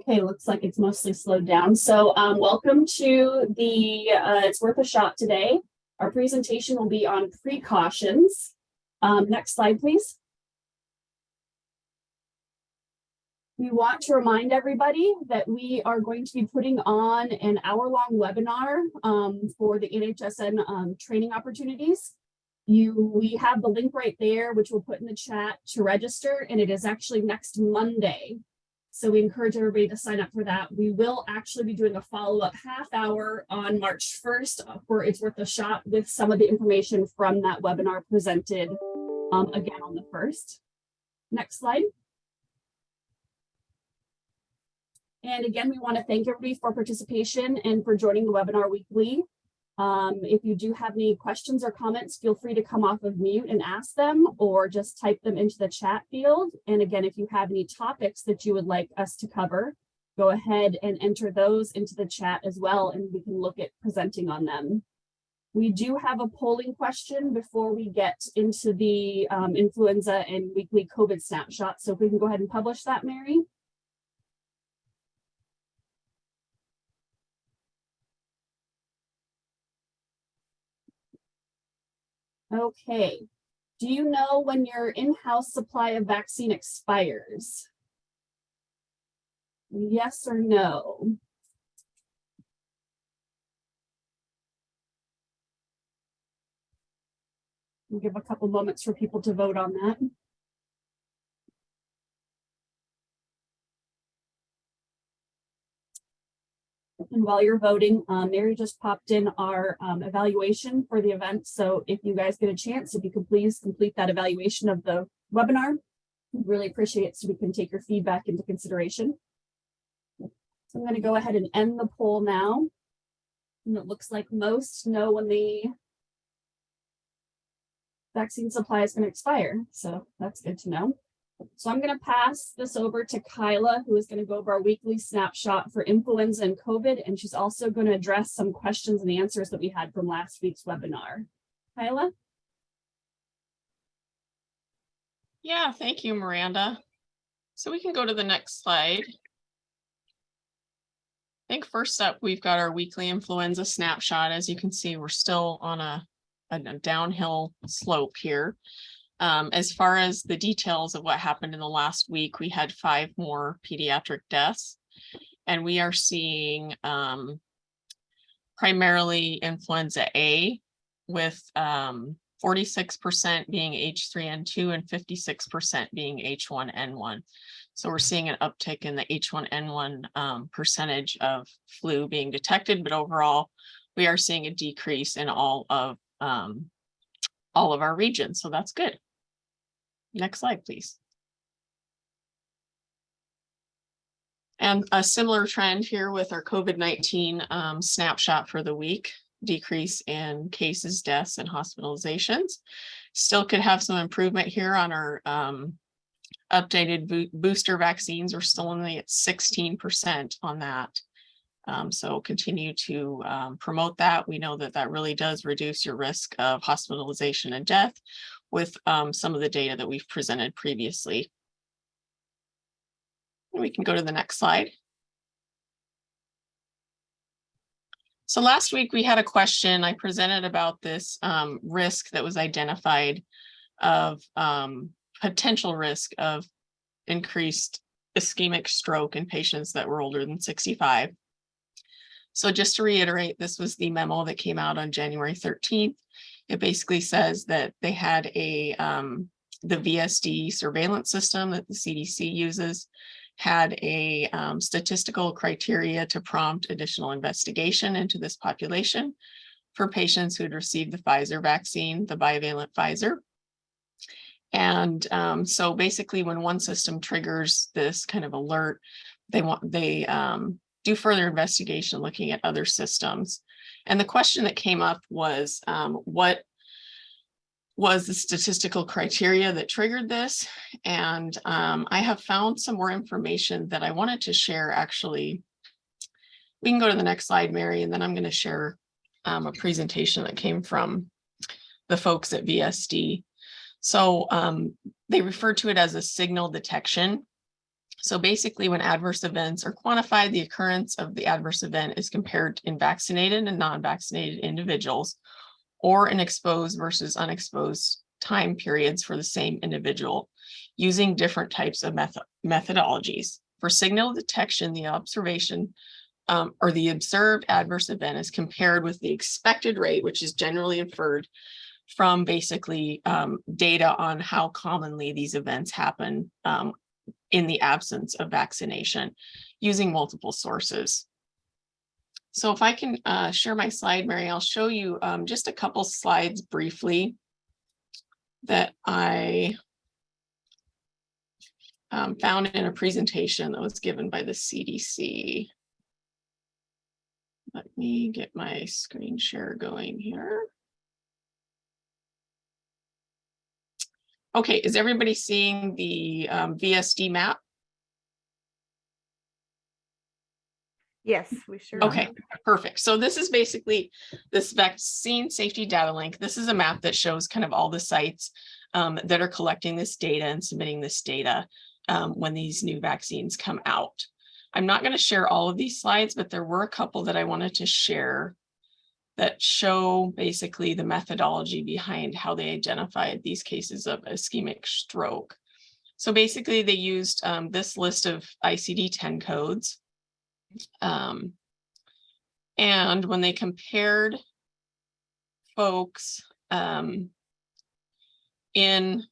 Okay, looks like it's mostly slowed down. So welcome to the It's Worth a Shot today. Our presentation will be on precautions. Next slide, please. We want to remind everybody that we are going to be putting on an hour-long webinar for the NHSN training opportunities. We have the link right there, which we'll put in the chat to register, and it is actually next Monday. So we encourage everybody to sign up for that. We will actually be doing a follow-up half hour on March 1st for It's Worth a Shot with some of the information from that webinar presented again on the 1st. Next slide. And again, we want to thank everybody for participation and for joining the webinar weekly. If you do have any questions or comments, feel free to come off of mute and ask them, or just type them into the chat field. And again, if you have any topics that you would like us to cover, go ahead and enter those into the chat as well, and we can look at presenting on them. We do have a polling question before we get into the influenza and weekly COVID snapshot. So if we can go ahead and publish that, Mary. Okay, do you know when your in-house supply of vaccine expires? Yes or no? We'll give a couple moments for people to vote on that. And while you're voting, Mary just popped in our evaluation for the event. So if you guys get a chance, if you could please complete that evaluation of the webinar, we'd really appreciate it so we can take your feedback into consideration. So I'm going to go ahead and end the poll now. And it looks like most know when the vaccine supply is going to expire. So that's good to know. So I'm going to pass this over to Kyla, who is going to go over our weekly snapshot for influenza and COVID, and she's also going to address some questions and answers that we had from last week's webinar. Kyla? Yeah, thank you, Miranda. So we can go to the next slide. I think first up, we've got our weekly influenza snapshot. As you can see, we're still on a downhill slope here. As far as the details of what happened in the last week, we had 5 more pediatric deaths, and we are seeing primarily influenza A, with 46% being H3N2 and 56% being H1N1. So we're seeing an uptick in the H1N1 percentage of flu being detected, but overall, we are seeing a decrease in all of our regions. So that's good. Next slide, please. And a similar trend here with our COVID-19 snapshot for the week, decrease in cases, deaths, and hospitalizations. Still could have some improvement here on our updated booster vaccines. We're still only at 16% on that. So continue to promote that. We know that that really does reduce your risk of hospitalization and death with some of the data that we've presented previously. And we can go to the next slide. So last week we had a question I presented about this risk that was identified of potential risk of increased ischemic stroke in patients that were older than 65. So just to reiterate, this was the memo that came out on January 13th. It basically says that they had the VSD surveillance system that the CDC uses had a statistical criteria to prompt additional investigation into this population for patients who had received the Pfizer vaccine, the bivalent Pfizer. And so basically when one system triggers this kind of alert, they do further investigation looking at other systems. And the question that came up was, what was the statistical criteria that triggered this? And I have found some more information that I wanted to share, actually. We can go to the next slide, Mary, and then I'm going to share a presentation that came from the folks at VSD. So they refer to it as a signal detection. So basically, when adverse events are quantified, the occurrence of the adverse event is compared in vaccinated and non-vaccinated individuals, or in exposed versus unexposed time periods for the same individual, using different types of methodologies. For signal detection, the observation or the observed adverse event is compared with the expected rate, which is generally inferred from basically data on how commonly these events happen in the absence of vaccination, using multiple sources. So if I can share my slide, Mary, I'll show you just a couple slides briefly that I found in a presentation that was given by the CDC. Let me get my screen share going here. Okay, is everybody seeing the VSD map? Yes, we sure Okay, are. perfect. So this is basically this vaccine safety data link. This is a map that shows kind of all the sites that are collecting this data and submitting this data when these new vaccines come out. I'm not going to share all of these slides, but there were a couple that I wanted to share that show basically the methodology behind how they identified these cases of ischemic stroke. So basically they used this list of ICD-10 codes. And when they compared folks in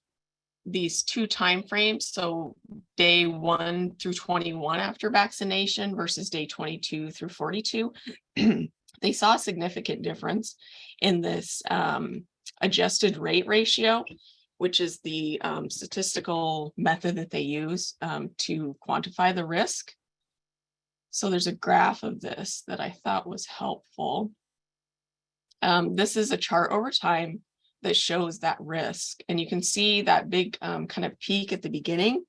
these two timeframes, so day 1 through 21 after vaccination versus day 22 through 42, they saw a significant difference in this adjusted rate ratio, which is the statistical method that they use to quantify the risk. So there's a graph of this that I thought was helpful. This is a chart over time that shows that risk. And you can see that big kind of peak at the beginning.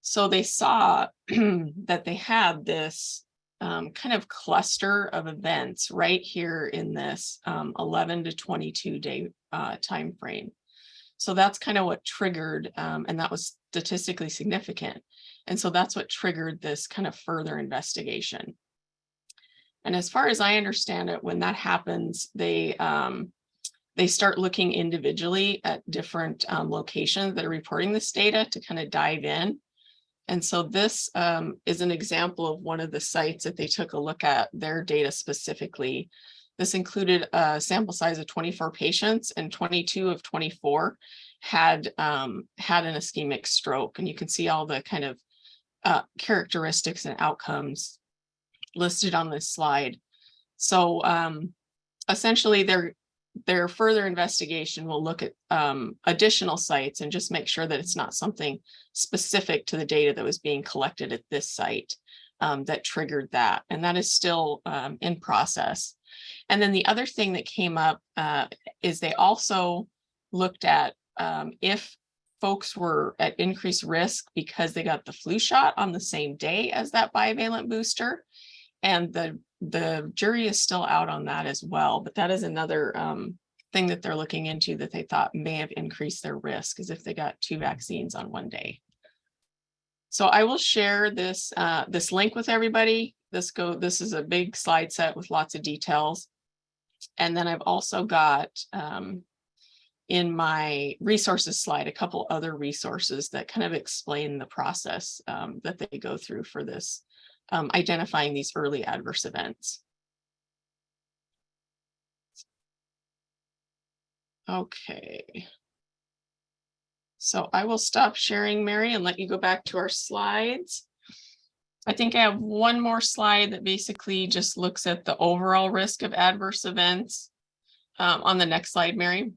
So they saw that they had this kind of cluster of events right here in this 11 to 22 day time frame. So that's kind of what triggered, and that was statistically significant. And so that's what triggered this kind of further investigation. And as far as I understand it, when that happens, they start looking individually at different locations that are reporting this data to kind of dive in. And so this is an example of one of the sites that they took a look at their data specifically. This included a sample size of 24 patients, and 22 of 24 had an ischemic stroke. And you can see all the kind of characteristics and outcomes listed on this slide. So essentially their further investigation will look at additional sites and just make sure that it's not something specific to the data that was being collected at this site that triggered that. And that is still in process. And then the other thing that came up is they also looked at if folks were at increased risk because they got the flu shot on the same day as that bivalent booster. And the jury is still out on that as well. But that is another thing that they're looking into that they thought may have increased their risk, is if they got 2 vaccines on one day. So I will share this this link with everybody. This is a big slide set with lots of details. And then I've also got in my resources slide a couple other resources that kind of explain the process that they go through for this, identifying these early adverse events. Okay. So I will stop sharing, Mary, and let you go back to our slides. I think I have one more slide that basically just looks at the overall risk of adverse events. On the next slide, Mary.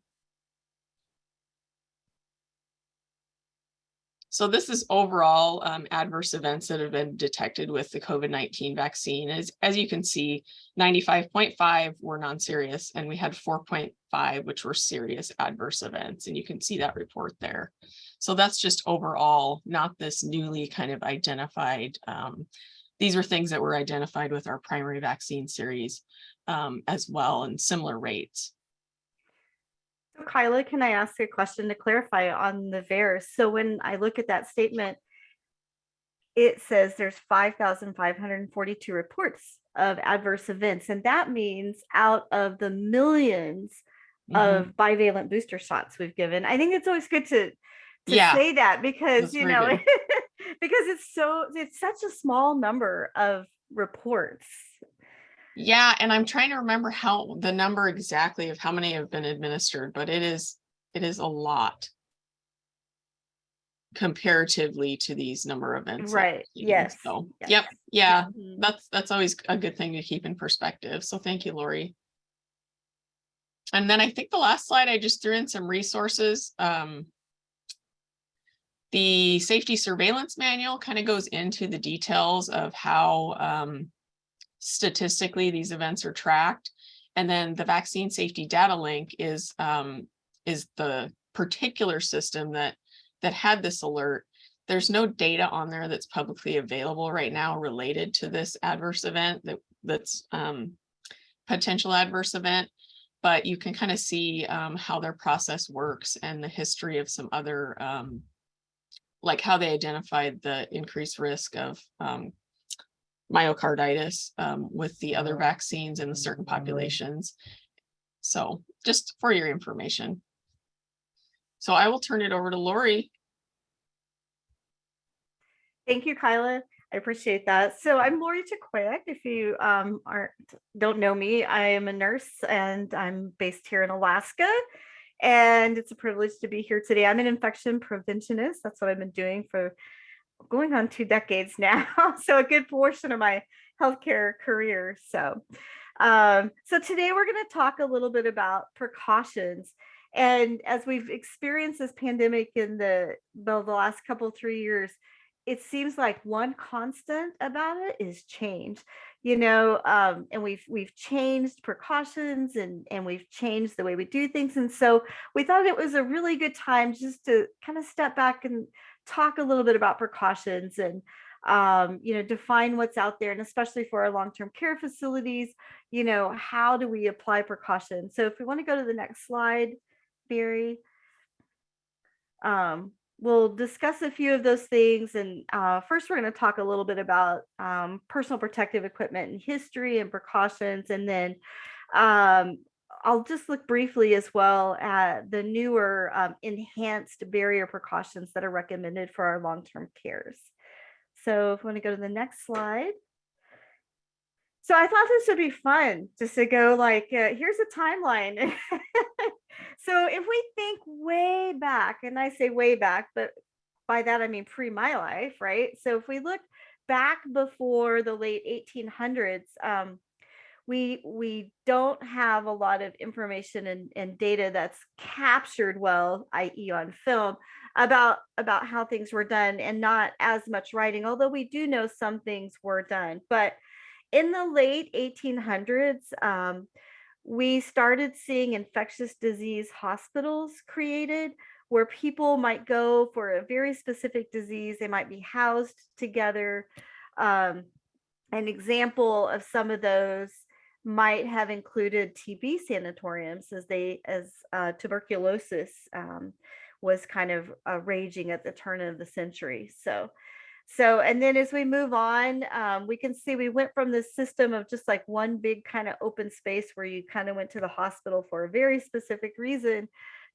So this is overall adverse events that have been detected with the COVID-19 vaccine. As you can see, 95.5 were non-serious, and we had 4.5, which were serious adverse events. And you can see that report there. So that's just overall, not this newly kind of identified. These are things that were identified with our primary vaccine series as well, and similar rates. So Kyla, can I ask a question to clarify on the VAERS? So when I look at that statement, it says there's 5,542 reports of adverse events. And that means out of the millions of bivalent booster shots we've given. I think it's always good to Yeah, say that because, that's you very know, good. because it's such a small number of reports. Yeah, and I'm trying to remember how the number exactly of how many have been administered, but it is a lot comparatively to these number of events. that Right. we've seen. Yes. So, Yes. yep. Yeah, Mhm. that's always a good thing to keep in perspective. So thank you, Lori. And then I think the last slide, I just threw in some resources. The safety surveillance manual kind of goes into the details of how statistically these events are tracked. And then the vaccine safety data link is the particular system that had this alert. There's no data on there that's publicly available right now related to this adverse event that's potential adverse event, but you can kind of see how their process works and the history of some other like how they identified the increased risk of myocarditis with the other vaccines in the certain populations. So just for your information. So I will turn it over to Lori. Thank you, Kyla. I appreciate that. So I'm Lori Chiquick. If you don't know me, I am a nurse and I'm based here in Alaska. And it's a privilege to be here today. I'm an infection preventionist. That's what I've been doing for going on 2 decades now. So a good portion of my healthcare career. So today we're going to talk a little bit about precautions. And as we've experienced this pandemic in the last couple 3 years, it seems like one constant about it is change, and we've changed precautions and we've changed the way we do things. And so we thought it was a really good time just to kind of step back and talk a little bit about precautions and define what's out there, and especially for our long-term care facilities, how do we apply precautions? So if we want to go to the next slide, Barry, we'll discuss a few of those things. And first, we're going to talk a little bit about personal protective equipment and history and precautions. And then I'll just look briefly as well at the newer enhanced barrier precautions that are recommended for our long-term cares. So if we want to go to the next slide. So I thought this would be fun just to go like, here's a timeline. So if we think way back, and I say way back, but by that I mean pre my life, right? So if we look back before the late 1800s, we don't have a lot of information and data that's captured well, i.e. on film, about how things were done, and not as much writing, although we do know some things were done. But in the late 1800s, we started seeing infectious disease hospitals created where people might go for a very specific disease. They might be housed together. An example of some of those might have included TB sanatoriums, as tuberculosis was kind of raging at the turn of the century. So, and then as we move on, we can see we went from this system of just like one big kind of open space where you kind of went to the hospital for a very specific reason,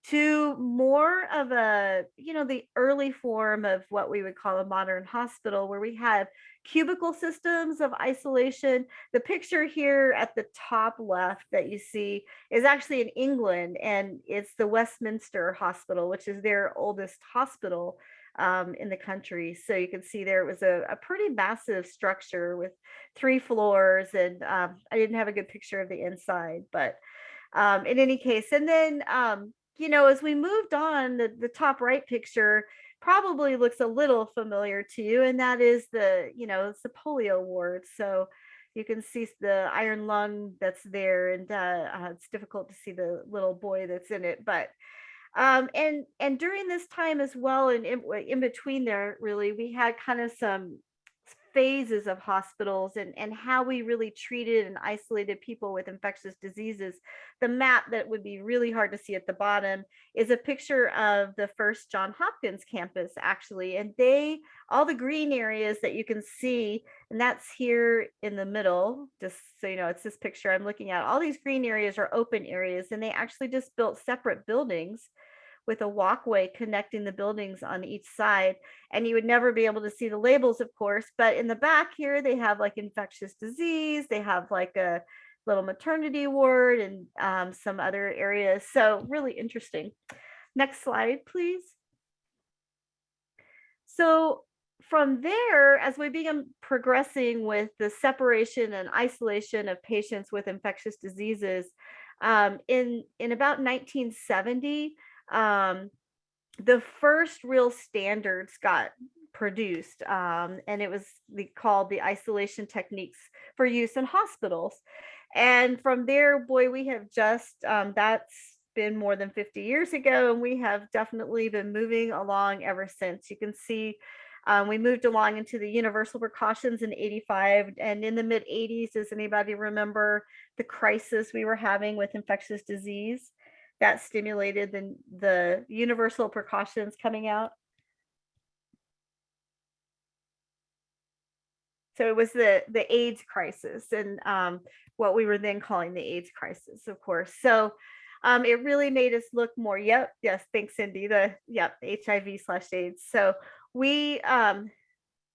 to more of a, the early form of what we would call a modern hospital, where we have cubicle systems of isolation. The picture here at the top left that you see is actually in England, and it's the Westminster Hospital, which is their oldest hospital in the country. So you can see there it was a pretty massive structure with 3 floors, and I didn't have a good picture of the inside, but in any case. And then as we moved on, the top right picture probably looks a little familiar to you, and that is it's the polio ward. So you can see the iron lung that's there, and it's difficult to see the little boy that's in it, but and during this time as well, and in between there, really, we had kind of some phases of hospitals and how we really treated and isolated people with infectious diseases. The map that would be really hard to see at the bottom is a picture of the first Johns Hopkins campus, actually. And all the green areas that you can see, and that's here in the middle, just so you know, it's this picture I'm looking at. All these green areas are open areas, and they actually just built separate buildings with a walkway connecting the buildings on each side. And you would never be able to see the labels, of course, but in the back here, they have like infectious disease, they have like a little maternity ward and some other areas. So really interesting. Next slide, please. So from there, as we began progressing with the separation and isolation of patients with infectious diseases, in about 1970, the first real standards got produced, and it was called the isolation techniques for use in hospitals. And from there, boy, we have just, that's been more than 50 years ago, and we have definitely been moving along ever since. You can see we moved along into the universal precautions in 85, and in the mid 80s, does anybody remember the crisis we were having with infectious disease? That stimulated the universal precautions coming out. So it was the AIDS crisis, and what we were then calling the AIDS crisis, of course. So it really made us look more. Yes, thanks, Cindy. HIV/AIDS. So we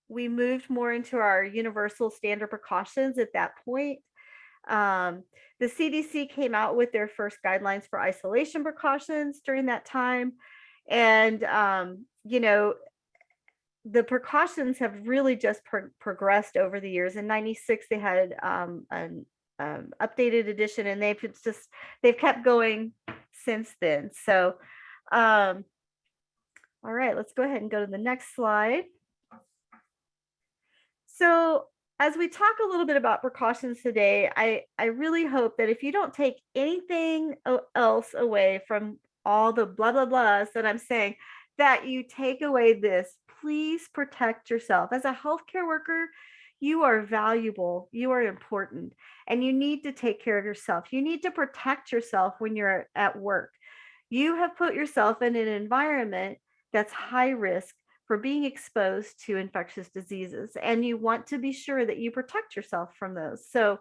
moved more into our universal standard precautions at that point. The CDC came out with their first guidelines for isolation precautions during that time. And, you know, the precautions have really just progressed over the years. In 96, they had an updated edition, and they've kept going since then. So, all right, let's go ahead and go to the next slide. So, as we talk a little bit about precautions today, I really hope that if you don't take anything else away from all the blah, blah, blahs that I'm saying, that you take away this: please protect yourself. As a healthcare worker, you are valuable, you are important, and you need to take care of yourself. You need to protect yourself when you're at work. You have put yourself in an environment that's high risk for being exposed to infectious diseases, and you want to be sure that you protect yourself from those. So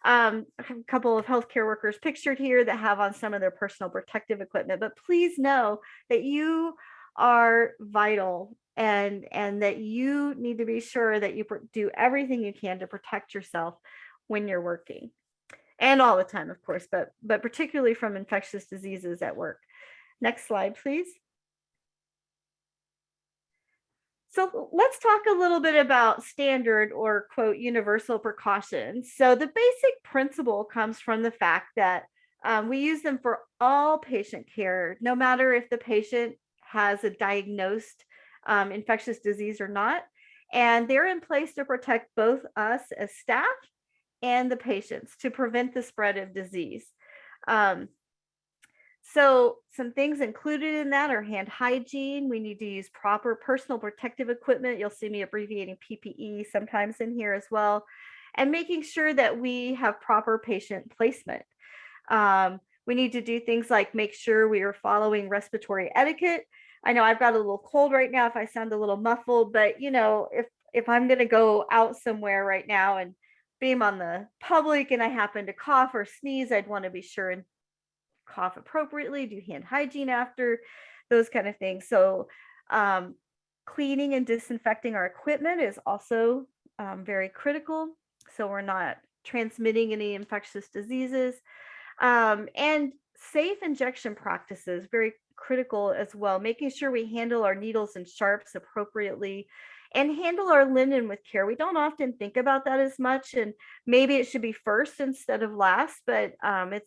I have a couple of healthcare workers pictured here that have on some of their personal protective equipment, but please know that you are vital, and that you need to be sure that you do everything you can to protect yourself when you're working, and all the time, of course, but particularly from infectious diseases at work. Next slide, please. So let's talk a little bit about standard, or quote, universal precautions. So the basic principle comes from the fact that we use them for all patient care, no matter if the patient has a diagnosed infectious disease or not. And they're in place to protect both us as staff and the patients, to prevent the spread of disease. So some things included in that are hand hygiene. We need to use proper personal protective equipment. You'll see me abbreviating PPE sometimes in here as well. And making sure that we have proper patient placement. We need to do things like make sure we are following respiratory etiquette. I know I've got a little cold right now if I sound a little muffled, but you know, if I'm going to go out somewhere right now and beam on the public and I happen to cough or sneeze, I'd want to be sure and cough appropriately, do hand hygiene after, those kind of things. So cleaning and disinfecting our equipment is also very critical, so we're not transmitting any infectious diseases. And safe injection practices, very critical as well, making sure we handle our needles and sharps appropriately, and handle our linen with care. We don't often think about that as much, and maybe it should be first instead of last, but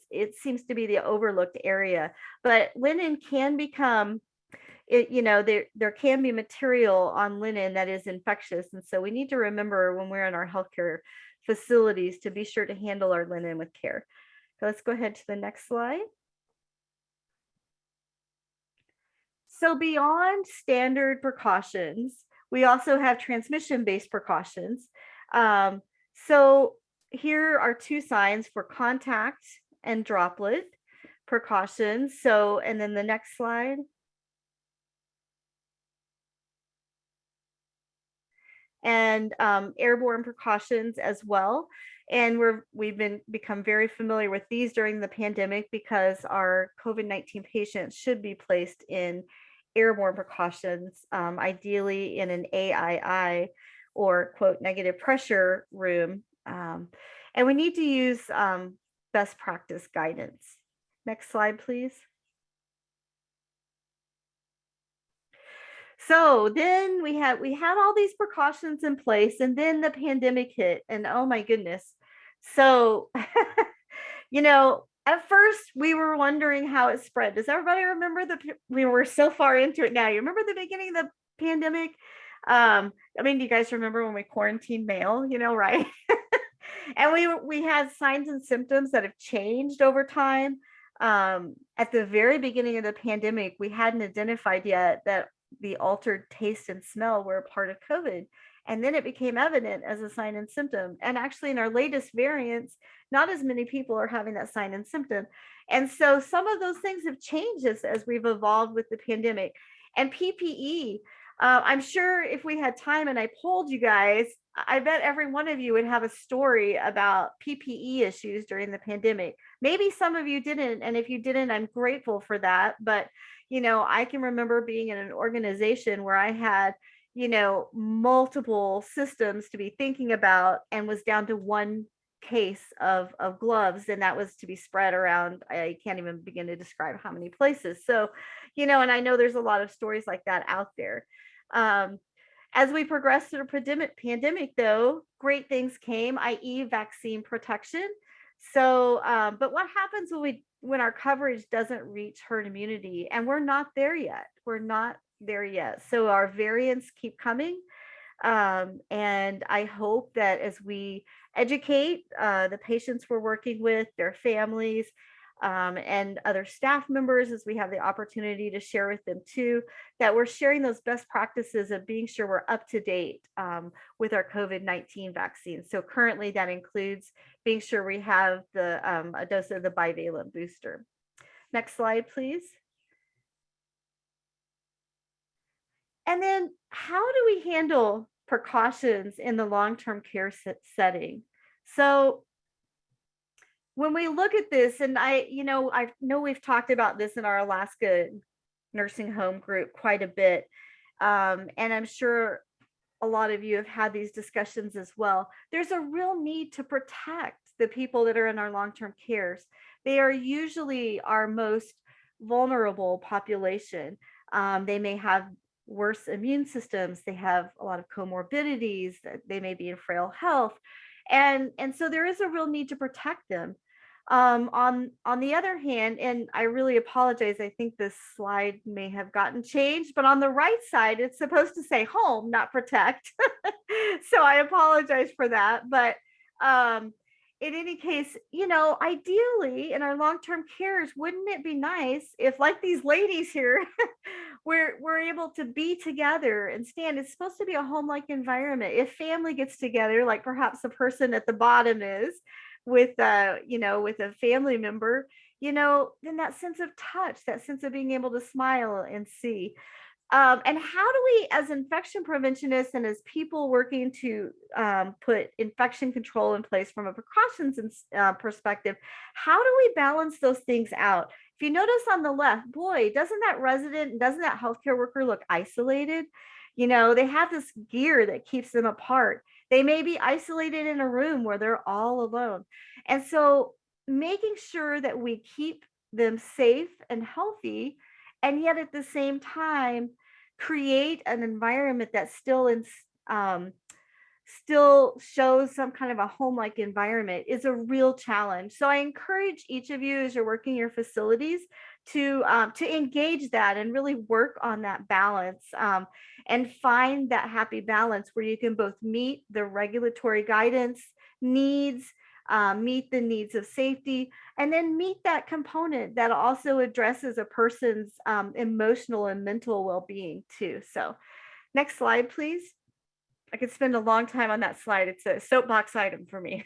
it seems to be the overlooked area. But linen can become, you know, there can be material on linen that is infectious, and so we need to remember when we're in our healthcare facilities to be sure to handle our linen with care. So let's go ahead to the next slide. So beyond standard precautions, We also have transmission-based precautions. So here are two signs for contact and droplet precautions. So, and then the next slide. And airborne precautions as well. And we've become very familiar with these during the pandemic because our COVID-19 patients should be placed in airborne precautions, ideally in an AII or quote negative pressure room. And we need to use best practice guidance. Next slide, please. So then we had all these precautions in place, and then the pandemic hit, and oh my goodness. So, you know, at first we were wondering how it spread. Does everybody remember we were so far into it now? You remember the beginning of the pandemic? I mean, do you guys remember when we quarantined male, you know, right? And we had signs and symptoms that have changed over time. At the very beginning of the pandemic, we hadn't identified yet that the altered taste and smell were a part of COVID. And then it became evident as a sign and symptom. And actually in our latest variants, not as many people are having that sign and symptom. And so some of those things have changed as we've evolved with the pandemic. And PPE, I'm sure if we had time and I polled you guys, I bet every one of you would have a story about PPE issues during the pandemic. Maybe some of you didn't. And if you didn't, I'm grateful for that. But you know, I can remember being in an organization where I had, you know, multiple systems to be thinking about and was down to one case of gloves, and that was to be spread around. I can't even begin to describe how many places. So, you know, and I know there's a lot of stories like that out there. As we progressed through the pandemic, though, great things came, i.e. vaccine protection. So, but what happens when our coverage doesn't reach herd immunity? And we're not there yet. We're not there yet. So our variants keep coming. And I hope that as we educate the patients we're working with, their families, and other staff members, as we have the opportunity to share with them too, that we're sharing those best practices of being sure we're up to date with our COVID-19 vaccine. So currently that includes being sure we have a dose of the bivalent booster. Next slide, please. And then how do we handle precautions in the long-term care setting? So when we look at this, and I know we've talked about this in our Alaska nursing home group quite a bit. And I'm sure a lot of you have had these discussions as well. There's a real need to protect the people that are in our long-term cares. They are usually our most vulnerable population. They may have worse immune systems. They have a lot of comorbidities. They may be in frail health. And so there is a real need to protect them. On the other hand, and I really apologize, I think this slide may have gotten changed, but on the right side, it's supposed to say home, not protect. So I apologize for that. But in any case, you know, ideally in our long-term cares, wouldn't it be nice if, like these ladies here, we're able to be together and stand? It's supposed to be a home-like environment. If family gets together, like perhaps the person at the bottom is, with with a family member, you know, then that sense of touch, that sense of being able to smile and see. And how do we, as infection preventionists and as people working to put infection control in place from a precautions perspective, how do we balance those things out? If you notice on the left, boy, doesn't that healthcare worker look isolated? You know, they have this gear that keeps them apart. They may be isolated in a room where they're all alone. And so making sure that we keep them safe and healthy, and yet at the same time, create an environment that still shows some kind of a home-like environment is a real challenge. So I encourage each of you as you're working your facilities to engage that and really work on that balance, and find that happy balance where you can both meet the regulatory guidance needs, meet the needs of safety, and then meet that component that also addresses a person's emotional and mental well-being too. So Next slide, please. I could spend a long time on that slide. It's a soapbox item for me.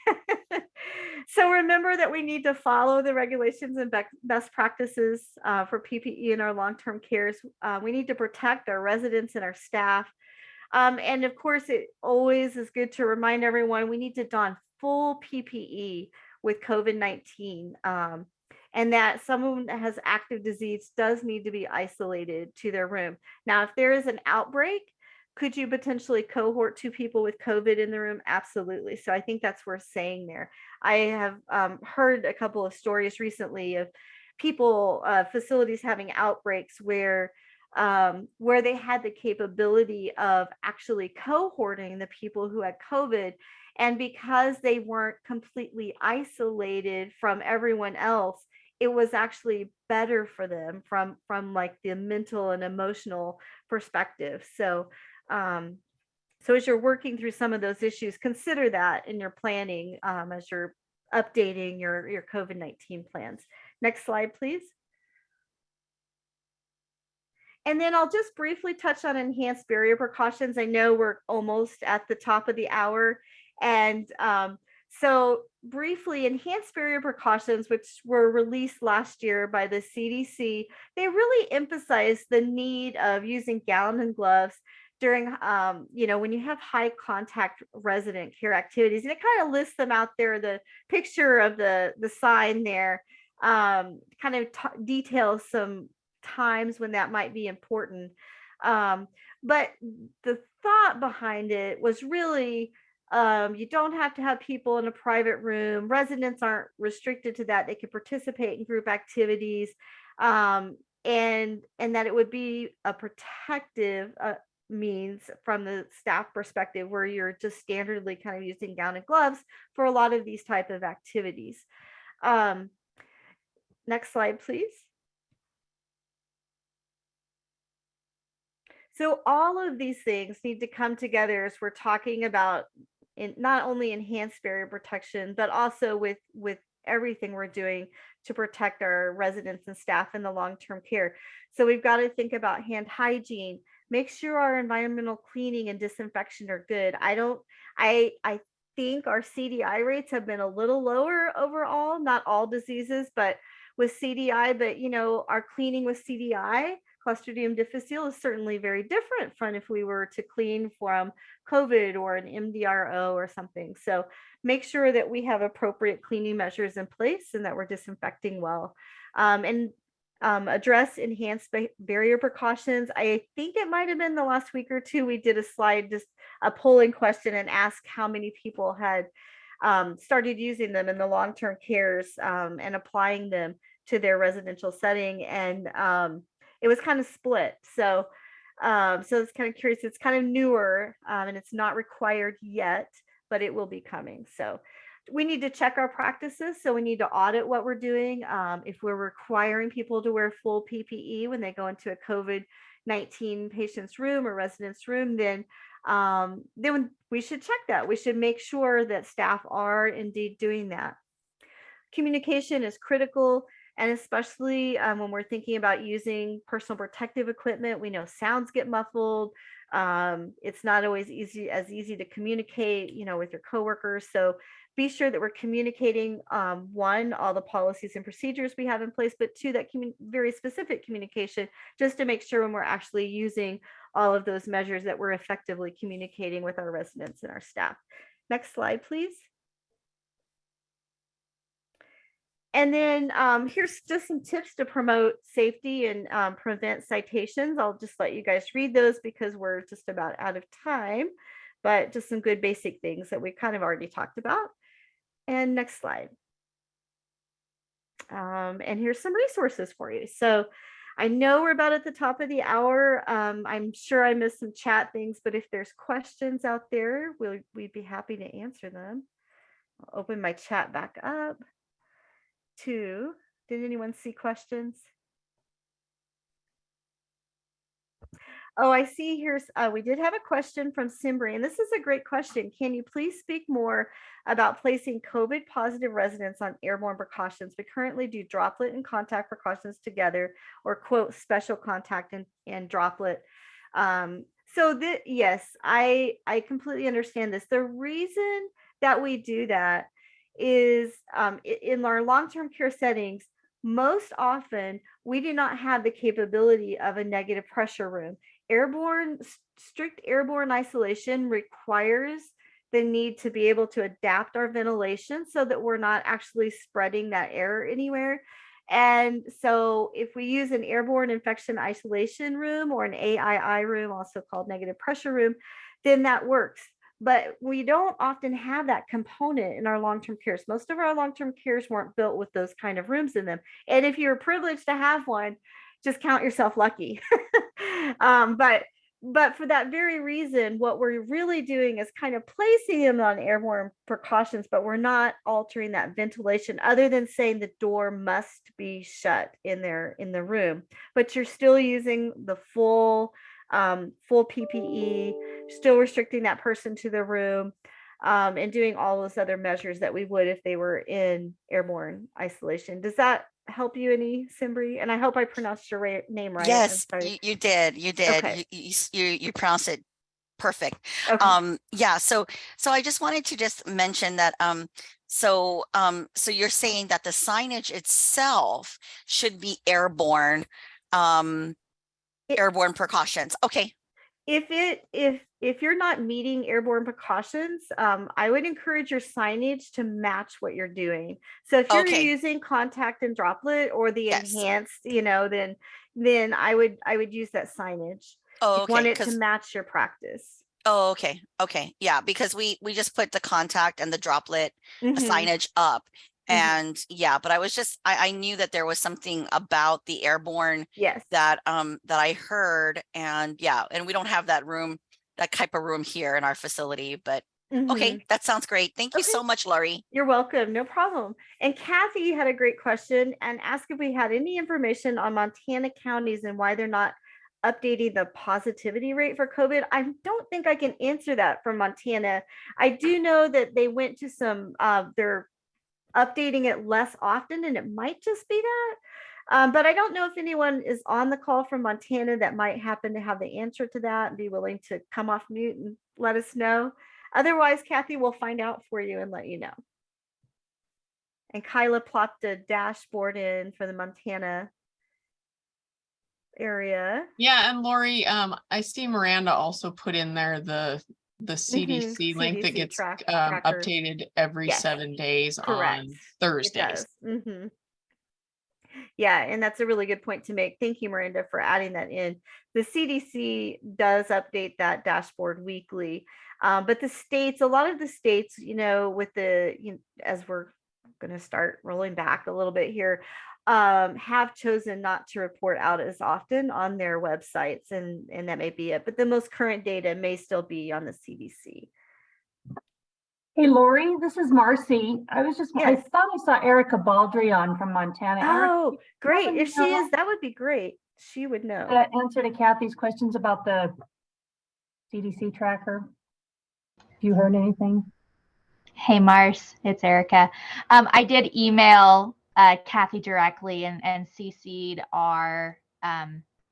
So remember that we need to follow the regulations and best practices for PPE in our long-term cares. We need to protect our residents and our staff. And of course, it always is good to remind everyone we need to don full PPE with COVID-19. And that someone that has active disease does need to be isolated to their room. Now, if there is an outbreak, could you potentially cohort 2 people with COVID in the room? Absolutely. So I think that's worth saying there. I have heard a couple of stories recently of people, facilities having outbreaks where they had the capability of actually cohorting the people who had COVID. And because they weren't completely isolated from everyone else, it was actually better for them from like the mental and emotional perspective. So as you're working through some of those issues, consider that in your planning as you're updating your COVID-19 plans. Next slide, please. And then I'll just briefly touch on enhanced barrier precautions. I know we're almost at the top of the hour. And so briefly, enhanced barrier precautions, which were released last year by the CDC, they really emphasize the need of using gowns and gloves during, when you have high contact resident care activities. And it kind of lists them out there. The picture of the sign there kind of details some times when that might be important. But the thought behind it was really, you don't have to have people in a private room. Residents aren't restricted to that. They can participate in group activities, and that it would be a protective means from the staff perspective, where you're just standardly kind of using gown and gloves for a lot of these type of activities. Next slide, please. So all of these things need to come together as we're talking about not only enhanced barrier protection, but also with everything we're doing to protect our residents and staff in the long-term care. So we've got to think about hand hygiene, make sure our environmental cleaning and disinfection are good. I think our CDI rates have been a little lower overall, not all diseases, but with CDI, but our cleaning with CDI, Clostridium difficile, is certainly very different from if we were to clean from COVID or an MDRO or something. So make sure that we have appropriate cleaning measures in place and that we're disinfecting well. Address enhanced barrier precautions. I think it might have been the last week or two, we did a slide, just a polling question, and asked how many people had started using them in the long-term cares and applying them to their residential setting. And it was kind of split. So it's kind of curious. It's kind of newer and it's not required yet, but it will be coming. So we need to check our practices. So we need to audit what we're doing. If we're requiring people to wear full PPE when they go into a COVID-19 patient's room or resident's room, then we should check that. We should make sure that staff are indeed doing that. Communication is critical. And especially when we're thinking about using personal protective equipment, we know sounds get muffled. It's not always easy to communicate, with your coworkers. So be sure that we're communicating, one, all the policies and procedures we have in place, but two, that very specific communication, just to make sure when we're actually using all of those measures that we're effectively communicating with our residents and our staff. Next slide, please. And then here's just some tips to promote safety and prevent citations. I'll just let you guys read those because we're just about out of time, but just some good basic things that we kind of already talked about. And next slide. And here's some resources for you. So I know we're about at the top of the hour. I'm sure I missed some chat things, but if there's questions out there, we'd be happy to answer them. I'll open my chat back up. Did anyone see questions? Oh, I see here's, we did have a question from Simbri, and this is a great question. Can you please speak more about placing COVID positive residents on airborne precautions? We currently do droplet and contact precautions together, or quote, special contact and droplet. So yes, I completely understand this. The reason that we do that is in our long-term care settings, most often we do not have the capability of a negative pressure room. Strict airborne isolation requires the need to be able to adapt our ventilation so that we're not actually spreading that air anywhere. And so if we use an airborne infection isolation room or an AII room, also called negative pressure room, then that works. But we don't often have that component in our long-term cares. Most of our long-term cares weren't built with those kind of rooms in them. And if you're privileged to have one, just count yourself lucky. But for that very reason, what we're really doing is kind of placing them on airborne precautions, but we're not altering that ventilation other than saying the door must be shut in the room. But you're still using the full PPE, still restricting that person to the room, and doing all those other measures that we would if they were in airborne isolation. Does that help you any, Simbri? And I hope I pronounced your name right. Yes, I'm sorry. you did. You did. Okay. You pronounced it perfect. Okay. Yeah, so I just wanted to just mention that so you're saying that the signage itself should be airborne airborne precautions. Okay. If you're not meeting airborne precautions, I would encourage your signage to match what you're doing. So if you're Okay. using contact and droplet or the Yes. enhanced, then I would use that signage. Oh, You okay. want it to match your practice. Oh, okay. Okay. Yeah, because we just put the contact and the droplet signage up. And yeah, but I knew that there was something about the airborne Yes. that I heard, and yeah, and we don't have that type of room here in our facility, but okay, that sounds great. Thank you so much, Lori. You're welcome. No problem. And Kathy had a great question and asked if we had any information on Montana counties and why they're not updating the positivity rate for COVID. I don't think I can answer that from Montana. I do know that they went to some, they're updating it less often, and it might just be that. But I don't know if anyone is on the call from Montana that might happen to have the answer to that and be willing to come off mute and let us know. Otherwise, Kathy will find out for you and let you know. And Kyla plopped a dashboard in for the Montana area. Yeah, and Lori, I see Miranda also put in there the CDC link that gets updated every 7 days on Thursdays. Yeah, and that's a really good point to make. Thank you, Miranda, for adding that in. The CDC does update that dashboard weekly, but the states, a lot of the states, with as we're going to start rolling back a little bit here, have chosen not to report out as often on their websites, and that may be it. But the most current data may still be on the CDC. Hey, Lori, this is Marcy. I thought I saw Erica Baldry on from Montana. Oh, great. If she is, that would be great. She would know. Answer to Kathy's questions about the CDC tracker. Have you heard anything? Hey, Mars, it's Erica. I did email Kathy directly and CC'd our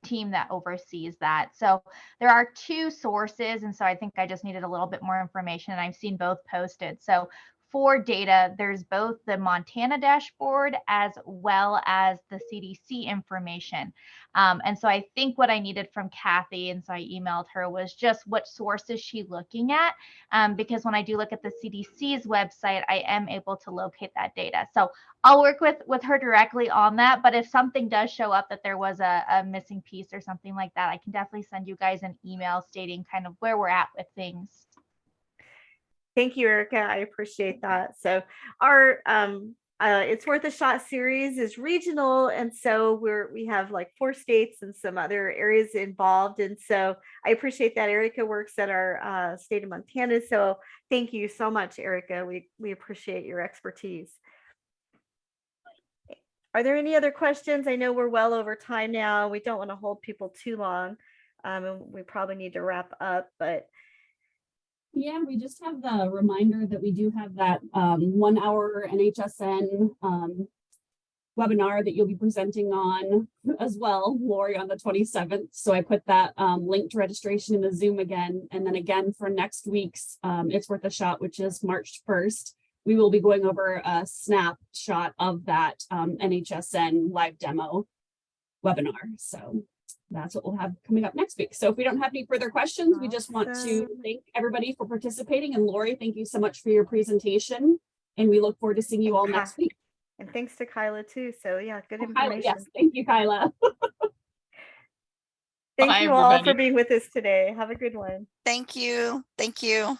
team that oversees that. So there are two sources, and so I think I just needed a little bit more information, and I've seen both posted. So for data, there's both the Montana dashboard as well as the CDC information. And so I think what I needed from Kathy, and so I emailed her, was just what source is she looking at? Because when I do look at the CDC's website, I am able to locate that data. So I'll work with her directly on that. But if something does show up that there was a missing piece or something like that, I can definitely send you guys an email stating kind of where we're at with things. Thank you, Erica. I appreciate that. So our It's Worth a Shot series is regional, and so we have like 4 states and some other areas involved, and so I appreciate that. Erica works at our state of Montana, so thank you so much, Erica. We appreciate your expertise. Are there any other questions? I know we're well over time now. We don't want to hold people too long, and we probably need to wrap up, but yeah, we just have the reminder that we do have that 1 hour NHSN webinar that you'll be presenting on as well, Lori, on the 27th. So I put that link to registration in the Zoom again. And then again for next week's It's Worth a Shot, which is March 1st, we will be going over a snapshot of that NHSN live demo webinar. So that's what we'll have coming up next week. So if we don't have any further questions, we just want to Awesome. thank everybody for participating. And Lori, thank you so much for your presentation. And we look forward to seeing you all next week. And thanks to Kyla too. So yeah, good Oh, Kyla, information. yes, thank you, Kyla. Thank Bye, you all for everybody. being with us today. Have a good one. Thank you. Thank you.